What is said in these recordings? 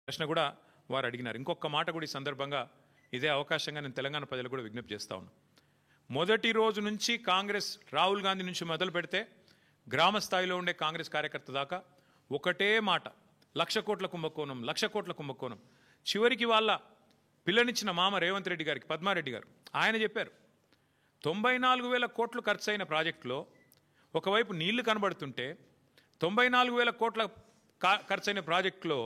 ప్రశ్న కూడా వారు అడిగినారు. ఇంకొక మాట కూడా ఈ సందర్భంగా ఇదే అవకాశంగా నేను తెలంగాణ ప్రజలకు కూడా విజ్ఞప్తి చేస్తా ఉన్నాను. మొదటి రోజు నుంచి కాంగ్రెస్ రాహుల్ గాంధీ నుంచి మొదలు పెడితే గ్రామ స్థాయిలో ఉండే కాంగ్రెస్ కార్యకర్త దాకా ఒకటే మాట, 1,00,000 కోట్ల కుంభకోణం, 1,00,000 కోట్ల కుంభకోణం. చివరికి వాళ్ళ పిల్లనిచ్చిన మామ రేవంత్ రెడ్డి గారికి, పద్మారెడ్డి గారు, ఆయన చెప్పారు 94,000 కోట్లు ఖర్చు అయిన ప్రాజెక్టులో ఒకవైపు నీళ్లు కనబడుతుంటే 94,000 కోట్ల ఖర్చైన ప్రాజెక్టులో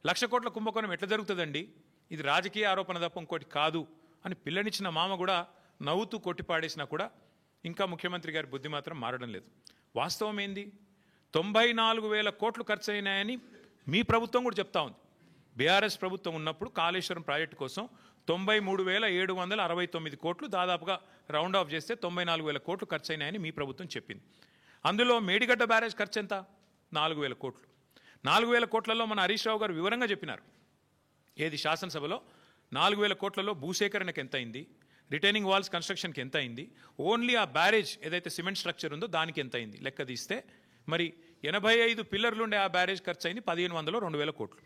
1,00,000 కోట్ల కుంభకోణం ఎట్లా జరుగుతుందండి, ఇది రాజకీయ ఆరోపణ తప్ప ఇంకోటి కాదు అని పిల్లనిచ్చిన మామ కూడా నవ్వుతూ కొట్టిపాడేసినా కూడా ఇంకా ముఖ్యమంత్రి గారి బుద్ధి మాత్రం మారడం లేదు. వాస్తవం ఏంది, 94,000 కోట్లు ఖర్చు అయినాయని మీ ప్రభుత్వం కూడా చెప్తా ఉంది. బీఆర్ఎస్ ప్రభుత్వం ఉన్నప్పుడు కాళేశ్వరం ప్రాజెక్టు కోసం 93,769 కోట్లు, దాదాపుగా రౌండ్ ఆఫ్ చేస్తే 94,000 కోట్లు ఖర్చు అయినాయని మీ ప్రభుత్వం చెప్పింది. అందులో మేడిగడ్డ బ్యారేజ్ ఖర్చు ఎంత? 4,000 కోట్లు. 4,000 కోట్లలో మన హరీష్ రావు గారు వివరంగా చెప్పినారు. ఏది శాసనసభలో 4,000 కోట్లలో భూసేకరణకు ఎంత అయింది, రిటైనింగ్ వాల్స్ కన్స్ట్రక్షన్కి ఎంత అయింది, ఓన్లీ ఆ బ్యారేజ్ ఏదైతే సిమెంట్ స్ట్రక్చర్ ఉందో దానికి ఎంత అయింది లెక్క తీస్తే మరి 85 పిల్లర్లు ఉండే ఆ బ్యారేజ్ ఖర్చు అయింది 1,500 2,000 కోట్లు.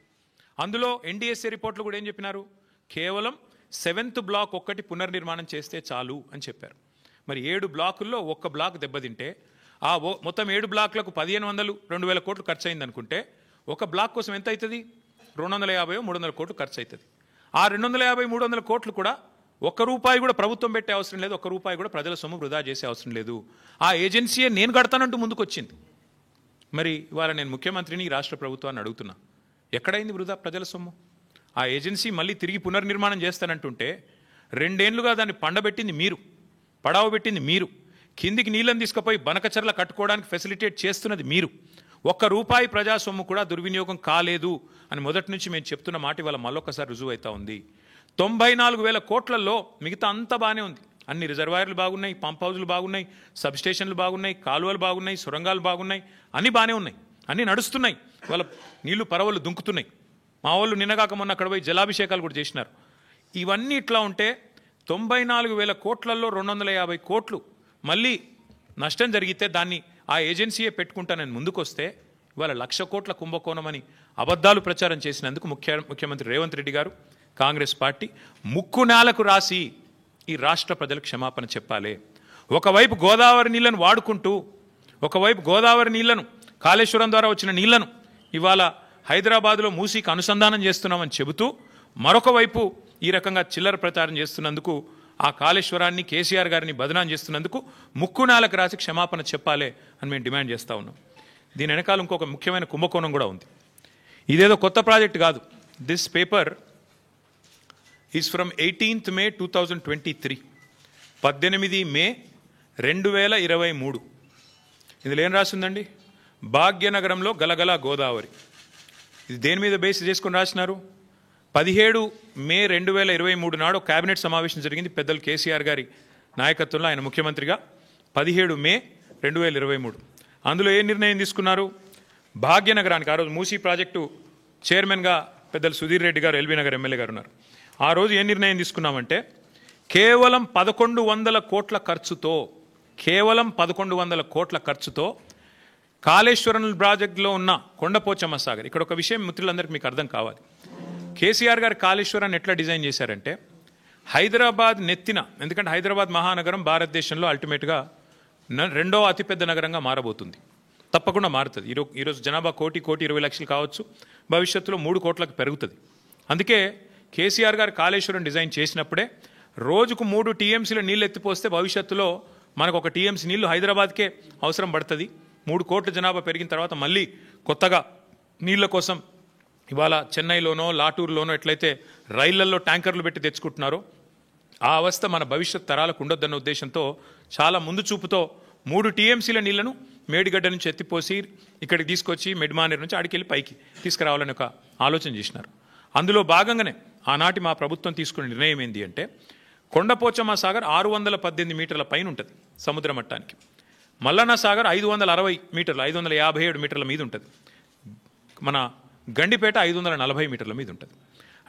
అందులో ఎన్డీఎస్ఏ రిపోర్ట్లు కూడా ఏం చెప్పినారు, కేవలం 7th బ్లాక్ ఒక్కటి పునర్నిర్మాణం చేస్తే చాలు అని చెప్పారు. మరి 7 బ్లాకుల్లో ఒక్క బ్లాక్ దెబ్బతింటే ఆ మొత్తం 7 బ్లాక్లకు 1,500 2,000 కోట్లు ఖర్చు అయింది అనుకుంటే ఒక బ్లాక్ కోసం ఎంత అవుతుంది, 250 300 కోట్లు ఖర్చు అవుతుంది. ఆ 250 300 కోట్లు కూడా ఒక్క రూపాయి కూడా ప్రభుత్వం పెట్టే అవసరం లేదు, ఒక్క రూపాయి కూడా ప్రజల సొమ్ము వృధా చేసే అవసరం లేదు. ఆ ఏజెన్సీయే నేను కడతానంటూ ముందుకు వచ్చింది. మరి ఇవాళ నేను ముఖ్యమంత్రిని, రాష్ట్ర ప్రభుత్వాన్ని అడుగుతున్నా, ఎక్కడైంది వృధా ప్రజల సొమ్ము? ఆ ఏజెన్సీ మళ్ళీ తిరిగి పునర్నిర్మాణం చేస్తానంటుంటే 2 ఏళ్లుగా దాన్ని పండబెట్టింది మీరు, పడావ పెట్టింది మీరు, కిందికి నీళ్ళని తీసుకుపోయి బనకచర్ల కట్టుకోవడానికి ఫెసిలిటేట్ చేస్తున్నది మీరు. ఒక్క రూపాయి ప్రజా సొమ్ము కూడా దుర్వినియోగం కాలేదు అని మొదటి నుంచి మేము చెప్తున్న మాట ఇవాళ మళ్ళొక్కసారి రుజువు అవుతా ఉంది. 94,000 కోట్లలో మిగతా అంతా బాగానే ఉంది. అన్ని రిజర్వాయర్లు బాగున్నాయి, పంప్ హౌజులు బాగున్నాయి, సబ్స్టేషన్లు బాగున్నాయి, కాలువలు బాగున్నాయి, సొరంగాలు బాగున్నాయి, అన్నీ బాగానే ఉన్నాయి, అన్నీ నడుస్తున్నాయి. వాళ్ళ నీళ్లు పరవలు దుంకుతున్నాయి. మా వాళ్ళు నిన్నగాక మొన్న అక్కడ పోయి జలాభిషేకాలు కూడా చేసినారు. ఇవన్నీ ఇట్లా ఉంటే 94,000 కోట్లలో 250 కోట్లు మళ్ళీ నష్టం జరిగితే దాన్ని ఆ ఏజెన్సీయే పెట్టుకుంటానని ముందుకొస్తే ఇవాళ 1,00,000 కోట్ల కుంభకోణం అని అబద్ధాలు ప్రచారం చేసినందుకు ముఖ్యమంత్రి రేవంత్ రెడ్డి గారు, కాంగ్రెస్ పార్టీ ముక్కు నేలకు రాసి ఈ రాష్ట్ర ప్రజలకు క్షమాపణ చెప్పాలి. ఒకవైపు గోదావరి నీళ్లను వాడుకుంటూ, ఒకవైపు గోదావరి నీళ్లను, కాళేశ్వరం ద్వారా వచ్చిన నీళ్లను ఇవాళ హైదరాబాద్లో మూసీకి అనుసంధానం చేస్తున్నామని చెబుతూ మరొక వైపు ఈ రకంగా చిల్లర ప్రచారం చేస్తున్నందుకు, ఆ కాళేశ్వరాన్ని కేసీఆర్ గారిని బదనాం చేస్తున్నందుకు ముక్కు నేలకు రాసి క్షమాపణ చెప్పాలి అని మేము డిమాండ్ చేస్తూ ఉన్నాం. దీని వెనకాల ఇంకొక ముఖ్యమైన కుంభకోణం కూడా ఉంది. ఇదేదో కొత్త ప్రాజెక్ట్ కాదు. This paper is from 18th May 2023, 18 మే 2023. ఇందులో ఏం రాసిందండి, భాగ్యనగరంలో గలగల గోదావరి. ఇది దేని మీద బేస్ చేసుకొని రాసినారు? 17 మే 2023 నాడు కేబినెట్ సమావేశం జరిగింది పెద్దలు కేసీఆర్ గారి నాయకత్వంలో, ఆయన ముఖ్యమంత్రిగా. 17 మే 2023 అందులో ఏ నిర్ణయం తీసుకున్నారు? భాగ్యనగరానికి, ఆ రోజు మూసీ ప్రాజెక్టు చైర్మన్గా పెద్దలు సుధీర్ రెడ్డి గారు, ఎల్బీ నగర్ ఎమ్మెల్యే గారు ఉన్నారు. ఆ రోజు ఏ నిర్ణయం తీసుకున్నామంటే కేవలం 1,100 కోట్ల ఖర్చుతో, కేవలం 1,100 కోట్ల ఖర్చుతో కాళేశ్వరం ప్రాజెక్టులో ఉన్న కొండపోచమ్మ సాగర్. ఇక్కడ ఒక విషయం మిత్రులందరికీ మీకు అర్థం కావాలి. కేసీఆర్ గారు కాళేశ్వరాన్ని ఎట్లా డిజైన్ చేశారంటే హైదరాబాద్ నెత్తిన, ఎందుకంటే హైదరాబాద్ మహానగరం భారతదేశంలో అల్టిమేట్గా 2వ అతిపెద్ద నగరంగా మారబోతుంది, తప్పకుండా మారుతుంది. ఈరోజు జనాభా 1,20,00,000 కావచ్చు, భవిష్యత్తులో 3 కోట్లకు పెరుగుతుంది. అందుకే కేసీఆర్ గారు కాళేశ్వరం డిజైన్ చేసినప్పుడే రోజుకు 3 TMCల నీళ్ళు ఎత్తిపోస్తే భవిష్యత్తులో మనకు 1 TMC నీళ్లు హైదరాబాద్కే అవసరం పడుతుంది. 3 కోట్ల జనాభా పెరిగిన తర్వాత మళ్ళీ కొత్తగా నీళ్ల కోసం ఇవాళ చెన్నైలోనో లాటూరులోనో ఎట్లయితే రైళ్లల్లో ట్యాంకర్లు పెట్టి తెచ్చుకుంటున్నారో ఆ అవస్థ మన భవిష్యత్ తరాలకు ఉండొద్దన్న ఉద్దేశంతో చాలా ముందు చూపుతో 3 TMCల నీళ్లను మేడిగడ్డ నుంచి ఎత్తిపోసి ఇక్కడికి తీసుకొచ్చి మెడ్మానేర్ నుంచి ఆడికెళ్ళి పైకి తీసుకురావాలని ఒక ఆలోచన చేసినారు. అందులో భాగంగానే ఆనాటి మా ప్రభుత్వం తీసుకున్న నిర్ణయం ఏంటి అంటే కొండపోచమ్మ సాగర్ 618 మీటర్ల పైన ఉంటుంది సముద్ర మట్టానికి, మల్లన్న సాగర్ 560 మీటర్లు 557 మీటర్ల మీద ఉంటుంది, మన గండిపేట 540 మీటర్ల మీద ఉంటుంది.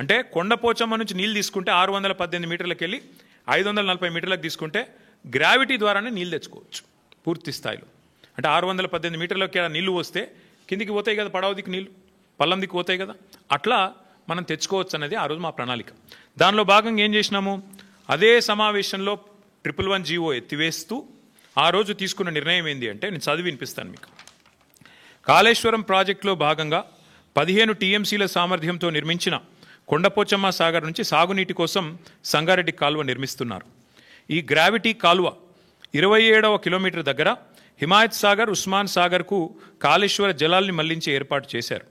అంటే కొండపోచమ్మ నుంచి నీళ్ళు తీసుకుంటే 618 మీటర్లకు వెళ్ళి 540 మీటర్లకు తీసుకుంటే గ్రావిటీ ద్వారానే నీళ్ళు తెచ్చుకోవచ్చు పూర్తి స్థాయిలో. అంటే 618 మీటర్లకి నీళ్లు వస్తే కిందికి పోతాయి కదా, పడవ దిక్కు నీళ్ళు పల్లం దిక్కు పోతాయి కదా, అట్లా మనం తెచ్చుకోవచ్చు అన్నది ఆ రోజు మా ప్రణాళిక. దానిలో భాగంగా ఏం చేసినాము, అదే సమావేశంలో 111 జీవో ఎత్తివేస్తూ ఆ రోజు తీసుకున్న నిర్ణయం ఏంటి అంటే, నేను చదివి వినిపిస్తాను మీకు. కాళేశ్వరం ప్రాజెక్టులో భాగంగా 15 టీఎంసీల సామర్థ్యంతో నిర్మించిన కొండపోచమ్మ సాగర్ నుంచి సాగునీటి కోసం సంగారెడ్డి కాలువ నిర్మిస్తున్నారు. ఈ గ్రావిటీ కాలువ 27వ కిలోమీటర్ దగ్గర హిమాయత్ సాగర్, ఉస్మాన్ సాగర్కు కాళేశ్వర జలాల్ని మళ్లించి ఏర్పాటు చేశారు.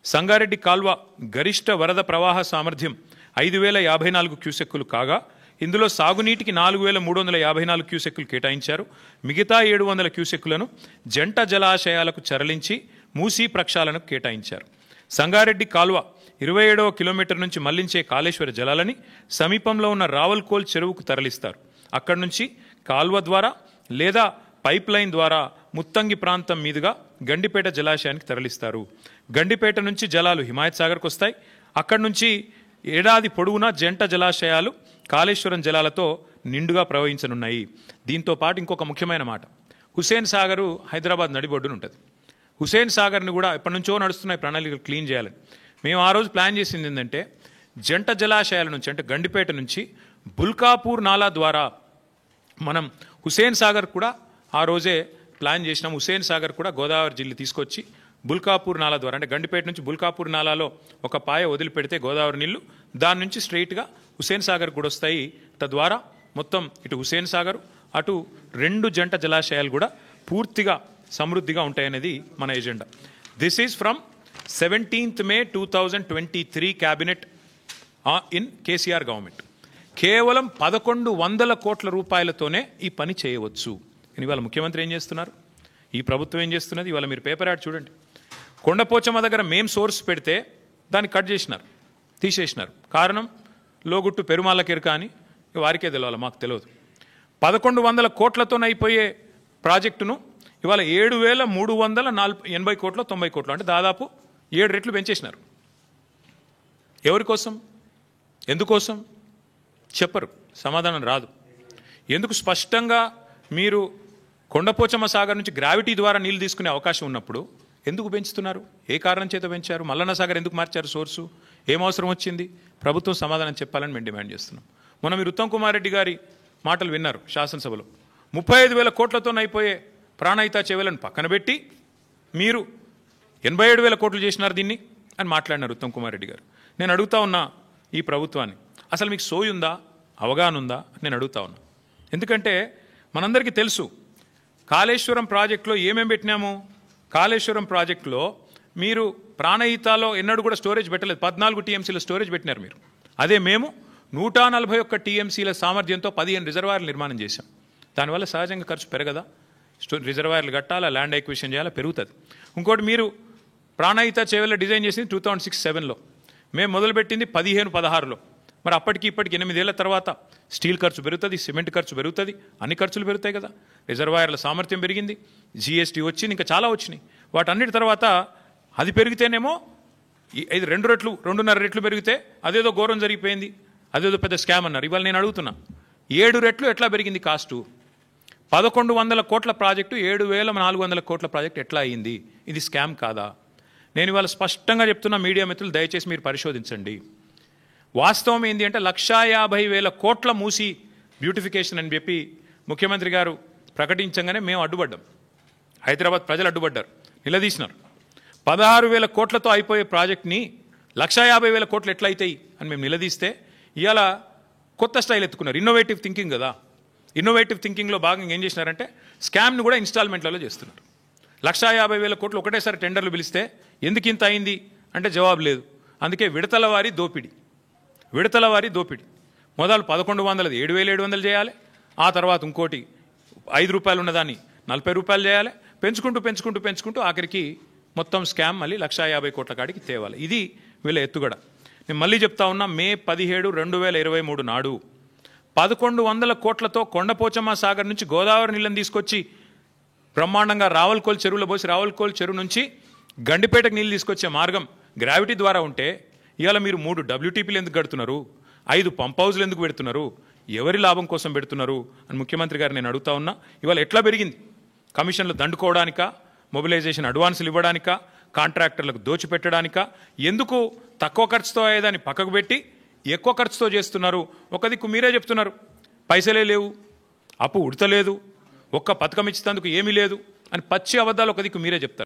సంగారెడ్డి కాల్వ గరిష్ట వరద ప్రవాహ సామర్థ్యం 5054 క్యూసెక్కులు కాగా ఇందులో సాగునీటికి 4354 క్యూసెక్కులు కేటాయించారు. మిగతా 700 క్యూసెక్కులను జంట జలాశయాలకు తరలించి మూసీ ప్రక్షాళనకు కేటాయించారు. సంగారెడ్డి కాల్వ 27వ కిలోమీటర్ నుంచి మళ్లించే కాళేశ్వర జలాలని సమీపంలో ఉన్న రావల్కోల్ చెరువుకు తరలిస్తారు. అక్కడి నుంచి కాల్వ ద్వారా లేదా పైప్ లైన్ ద్వారా ముత్తంగి ప్రాంతం మీదుగా గండిపేట జలాశయానికి తరలిస్తారు. గండిపేట నుంచి జలాలు హిమాయత్ సాగర్కు వస్తాయి. అక్కడి నుంచి ఏడాది పొడవునా జంట జలాశయాలు కాళేశ్వరం జలాలతో నిండుగా ప్రవహించనున్నాయి. దీంతో పాటు ఇంకొక ముఖ్యమైన మాట, హుసేన్ సాగరు హైదరాబాద్ నడిబొడ్డున ఉంటుంది. హుసేన్ సాగర్ని కూడా ఎప్పటి నుంచో నడుస్తున్నాయి ప్రణాళికలు క్లీన్ చేయాలని. మేము ఆ రోజు ప్లాన్ చేసింది ఏంటంటే, జంట జలాశయాల నుంచి అంటే గండిపేట నుంచి బుల్కాపూర్ నాలా ద్వారా మనం హుసేన్ సాగర్ కూడా ఆ రోజే ప్లాన్ చేసినాం. హుసేన్ సాగర్ కూడా గోదావరి జిల్లా తీసుకొచ్చి బుల్కాపూర్ నాలా ద్వారా అంటే గండిపేట నుంచి బుల్కాపూర్ నాలాలో ఒక పాయ వదిలిపెడితే గోదావరి నీళ్లు దాని నుంచి స్ట్రైట్గా హుసేన్ సాగర్ కూడా వస్తాయి. తద్వారా మొత్తం ఇటు హుసేన్ సాగర్ అటు 2 జంట జలాశయాలు కూడా పూర్తిగా సమృద్ధిగా ఉంటాయనేది మన agenda. This is from 17th May 2023 cabinet in KCR government. కేవలం 1100 కోట్ల రూపాయలతోనే ఈ పని చేయవచ్చు. ఇవాళ ముఖ్యమంత్రి ఏం చేస్తున్నారు, ఈ ప్రభుత్వం ఏం చేస్తున్నది, ఇవాళ మీరు పేపర్ యాడ్ చూడండి. కొండపోచమ్మ దగ్గర మేం సోర్స్ పెడితే దాన్ని కట్ చేసినారు, తీసేసినారు. కారణం లోగుట్టు పెరుమాళ్ళకెరక అని వారికే తెలియాలి, మాకు తెలియదు. 1100 కోట్లతోనే అయిపోయే ప్రాజెక్టును ఇవాళ 7380 కోట్లు 90 కోట్లు అంటే దాదాపు 7 రెట్లు పెంచేసినారు. ఎవరి కోసం, ఎందుకోసం చెప్పరు, సమాధానం రాదు. ఎందుకు స్పష్టంగా మీరు కొండపోచమ్మ సాగర్ నుంచి గ్రావిటీ ద్వారా నీళ్లు తీసుకునే అవకాశం ఉన్నప్పుడు ఎందుకు పెంచుతున్నారు, ఏ కారణం చేత పెంచారు, మల్లన్న సాగర్ ఎందుకు మార్చారు సోర్సు, ఏం అవసరం వచ్చింది, ప్రభుత్వం సమాధానం చెప్పాలని మేము డిమాండ్ చేస్తున్నాం. మొన్న మీరు ఉత్తమ్ కుమార్ రెడ్డి గారి మాటలు విన్నారు శాసనసభలో. 35,000 కోట్లతో అయిపోయే ప్రాణహిత చెవులను పక్కన పెట్టి మీరు 87,000 కోట్లు చేసినారు దీన్ని అని మాట్లాడినారు ఉత్తమ్ కుమార్ రెడ్డి గారు. నేను అడుగుతా ఉన్నా ఈ ప్రభుత్వాన్ని, అసలు మీకు సోయి ఉందా, అవగాహన ఉందా నేను అడుగుతా ఉన్నా. ఎందుకంటే మనందరికీ తెలుసు కాళేశ్వరం ప్రాజెక్టులో ఏమేమి పెట్టినాము. కాళేశ్వరం ప్రాజెక్టులో మీరు ప్రాణహితాలో ఎన్నడూ కూడా స్టోరేజ్ పెట్టలేదు. 14 టీఎంసీల స్టోరేజ్ పెట్టినారు మీరు. అదే మేము 141 టీఎంసీల సామర్థ్యంతో 15 రిజర్వాయర్లు నిర్మాణం చేశాం. దానివల్ల సహజంగా ఖర్చు పెరగదా, రిజర్వాయర్లు కట్టాలా, ల్యాండ్ ఎక్విజిషన్ చేయాలా, పెరుగుతుంది. ఇంకోటి మీరు ప్రాణహిత చేవెళ్ళ డిజైన్ చేసింది 2006-07లో, మేము మొదలుపెట్టింది 15-16లో. మరి అప్పటికి ఇప్పటికి 8 ఏళ్ల తర్వాత స్టీల్ ఖర్చు పెరుగుతుంది, సిమెంట్ ఖర్చు పెరుగుతుంది, అన్ని ఖర్చులు పెరుగుతాయి కదా. రిజర్వాయర్ల సామర్థ్యం పెరిగింది, జీఎస్టీ వచ్చింది, ఇంకా చాలా వచ్చినాయి. వాటన్నిటి తర్వాత అది పెరిగితేనేమో ఇది 2 రెట్లు 2.5 రెట్లు పెరిగితే అదేదో ఘోరం జరిగిపోయింది, అదేదో పెద్ద స్కామ్ అన్నారు. ఇవాళ నేను అడుగుతున్నా, 7 రెట్లు ఎట్లా పెరిగింది కాస్టు? 1100 కోట్ల ప్రాజెక్టు 7,400 కోట్ల ప్రాజెక్టు ఎట్లా అయ్యింది? ఇది స్కామ్ కాదా? నేను ఇవాళ స్పష్టంగా చెప్తున్నా, మీడియా మిత్రులు దయచేసి మీరు పరిశోధించండి. వాస్తవం ఏంటి అంటే 150,000 కోట్ల మూసి బ్యూటిఫికేషన్ అని చెప్పి ముఖ్యమంత్రి గారు ప్రకటించగానే మేము అడ్డుపడ్డాం. హైదరాబాద్ ప్రజలు అడ్డుపడ్డారు, నిలదీసినారు. 16,000 కోట్లతో అయిపోయే ప్రాజెక్ట్ని 150,000 కోట్లు ఎట్లా అవుతాయి అని మేము నిలదీస్తే ఇవాళ కొత్త స్టైల్ ఎత్తుకున్నారు. ఇన్నోవేటివ్ థింకింగ్ కదా. ఇన్నోవేటివ్ థింకింగ్లో భాగంగా ఏం చేసినారంటే స్కామ్ని కూడా ఇన్స్టాల్మెంట్లలో చేస్తున్నారు. 150,000 కోట్లు ఒకటేసారి టెండర్లు పిలిస్తే ఎందుకు ఇంత అయింది అంటే జవాబు లేదు. అందుకే విడతల వారి దోపిడీ మొదలు 1100 7,700 చేయాలి, ఆ తర్వాత ఇంకోటి 5 రూపాయలు ఉన్నదాన్ని 40 రూపాయలు చేయాలి, పెంచుకుంటూ ఆఖరికి మొత్తం స్కామ్ మళ్ళీ 150 కోట్ల కాడికి తేవాలి. ఇది వీళ్ళ ఎత్తుగడ. నేను మళ్ళీ చెప్తా ఉన్నా, May 17, 2023 నాడు 1100 కోట్లతో కొండపోచమ్మ సాగర్ నుంచి గోదావరి నీళ్ళని తీసుకొచ్చి బ్రహ్మాండంగా రావల్కోల్ చెరువులో పోసి రావల్కోల్ చెరువు నుంచి గండిపేటకు నీళ్ళు తీసుకొచ్చే మార్గం గ్రావిటీ ద్వారా ఉంటే ఇవాళ మీరు 3 WTPలు ఎందుకు కడుతున్నారు, 5 పంప్ హౌస్లు ఎందుకు పెడుతున్నారు, ఎవరి లాభం కోసం పెడుతున్నారు అని ముఖ్యమంత్రి గారు నేను అడుగుతా ఉన్నా. ఇవాళ ఎట్లా పెరిగింది? కమిషన్లు దండుకోవడానికా, మొబిలైజేషన్ అడ్వాన్సులు ఇవ్వడానికా, కాంట్రాక్టర్లకు దోచిపెట్టడానిక, ఎందుకు తక్కువ ఖర్చుతో అయ్యేదాన్ని పక్కకు పెట్టి ఎక్కువ ఖర్చుతో చేస్తున్నారు? ఒక దిక్కు మీరే చెప్తున్నారు పైసలే లేవు, అప్పు ఉడతలేదు, ఒక్క పథకం ఇచ్చేందుకు ఏమీ లేదు అని పచ్చి అబద్ధాలు ఒక దిక్కు మీరే చెప్తారు.